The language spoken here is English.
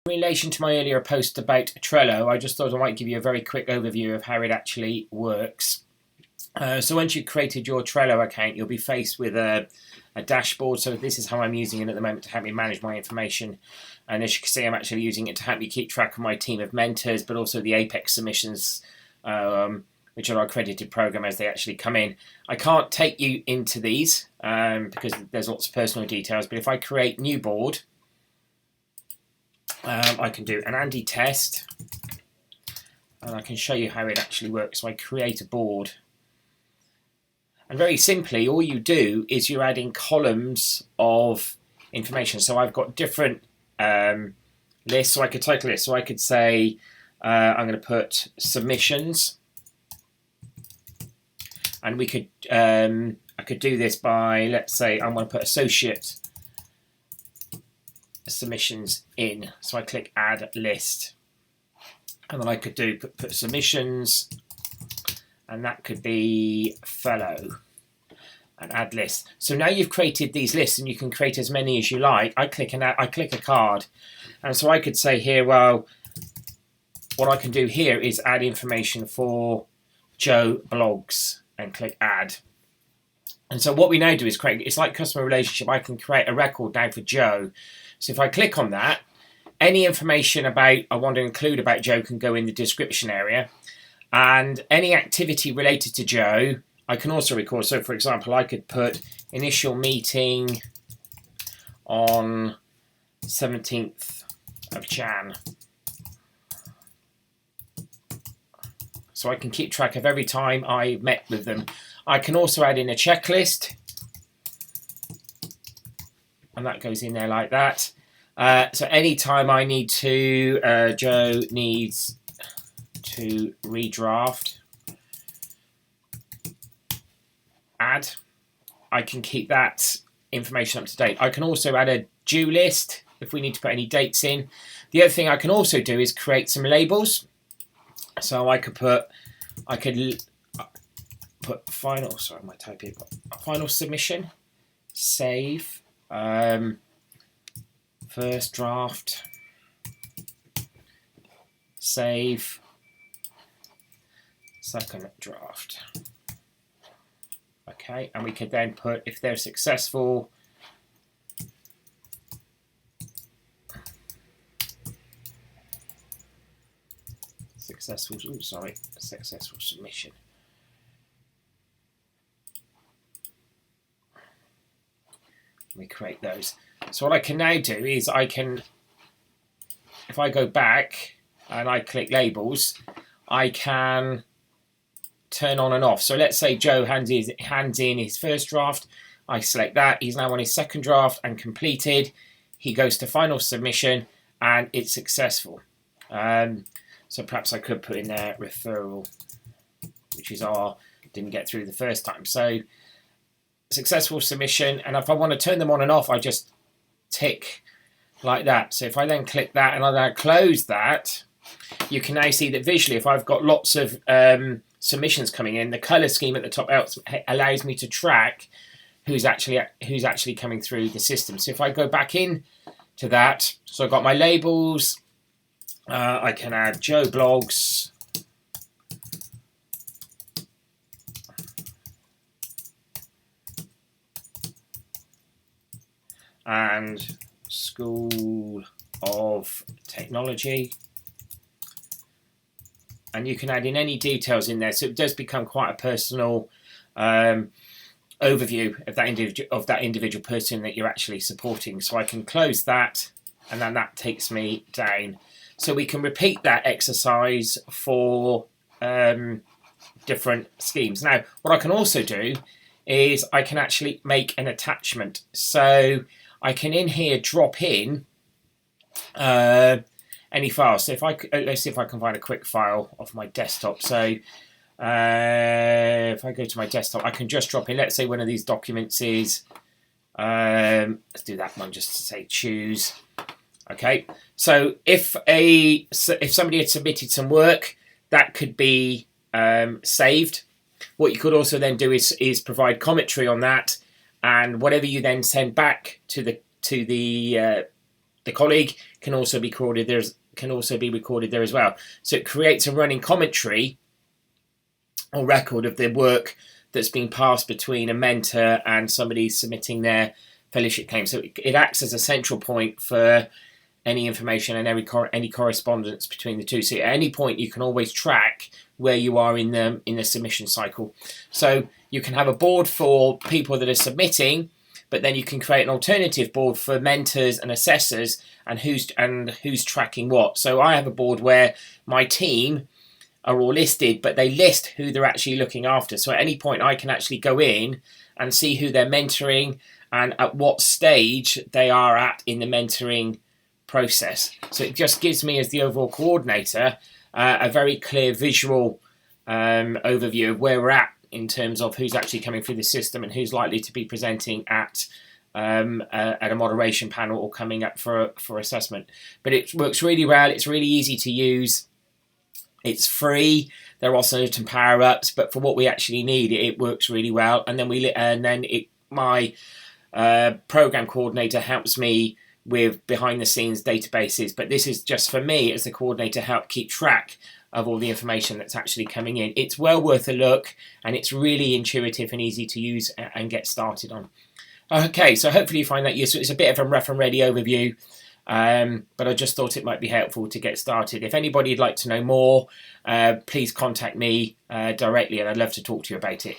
In relation to my earlier post about Trello, I just thought I might give you a very quick overview of how it actually works. So once you've created your Trello account, you'll be faced with a dashboard. So this is how I'm using it at the moment to help me manage my information. And as you can see, I'm actually using it to help me keep track of my team of mentors, but also the Apex submissions, which are our accredited program as they actually come in. I can't take you into these because there's lots of personal details, but if I create new board, I can do an Andy test, and I can show you how it actually works. So I create a board, and very simply, all you do is you're adding columns of information. So I've got different lists, so I could title it. So I could say I'm going to put submissions, and we could I could do this by, let's say I want to put associate submissions in. So I click add list, and then I could do put submissions, and that could be fellow, and add list. So now you've created these lists, and you can create as many as you like. I click a card, and so I could say here, well, what I can do here is add information for Joe blogs, and click add. And so what we now do is create, it's like customer relationship. I can create a record now for Joe. So if I click on that, any information I want to include about Joe can go in the description area, and any activity related to Joe I can also record. So for example, I could put initial meeting on 17th of Jan. So I can keep track of every time I met with them. I can also add in a checklist, and that goes in there like that. So anytime I need to, Joe needs to redraft, add, I can keep that information up to date. I can also add a due list if we need to put any dates in. The other thing I can also do is create some labels. So I could put final, sorry, I might type it, final submission, save, first draft, save, second draft. Okay, and we could then put, if they're successful, successful submission. We create those. So what I can now do is I can, if I go back and I click labels, I can turn on and off. So let's say Joe hands in his first draft. I select that. He's now on his second draft and completed. He goes to final submission and it's successful. So perhaps I could put in there referral, which is didn't get through the first time. So successful submission, and if I want to turn them on and off, I just tick like that. So if I then click that and I then close that, you can now see that visually, if I've got lots of submissions coming in, the color scheme at the top allows me to track who's actually coming through the system. So if I go back in to that, so I've got my labels. I can add Joe blogs, and School of Technology, and you can add in any details in there, so it does become quite a personal overview of that individual person that you're actually supporting. So I can close that, and then that takes me down. So we can repeat that exercise for different schemes. Now, what I can also do is I can actually make an attachment. So I can in here drop in any file. So if let's see if I can find a quick file off my desktop. So if I go to my desktop, I can just drop in, let's say one of these documents is, let's do that one just to say choose. Okay, so if somebody had submitted some work, that could be saved. What you could also then do is provide commentary on that, and whatever you then send back to the colleague, can also be recorded there as well. So it creates a running commentary or record of the work that's been passed between a mentor and somebody submitting their fellowship claim. So it acts as a central point for any information and any correspondence between the two. So at any point you can always track where you are in the submission cycle. So you can have a board for people that are submitting, but then you can create an alternative board for mentors and assessors and who's tracking what. So I have a board where my team are all listed, but they list who they're actually looking after. So at any point I can actually go in and see who they're mentoring and at what stage they are at in the mentoring process. So it just gives me, as the overall coordinator, a very clear visual overview of where we're at in terms of who's actually coming through the system and who's likely to be presenting at a moderation panel or coming up for assessment. But it works really well. It's really easy to use. It's free. There are certain power-ups, but for what we actually need, it works really well. And then my program coordinator helps me with behind-the-scenes databases. But this is just for me as the coordinator, help keep track of all the information that's actually coming in. It's well worth a look, and it's really intuitive and easy to use and get started on. Okay, so hopefully you find that useful. It's a bit of a rough and ready overview, but I just thought it might be helpful to get started. If anybody would like to know more, please contact me directly, and I'd love to talk to you about it.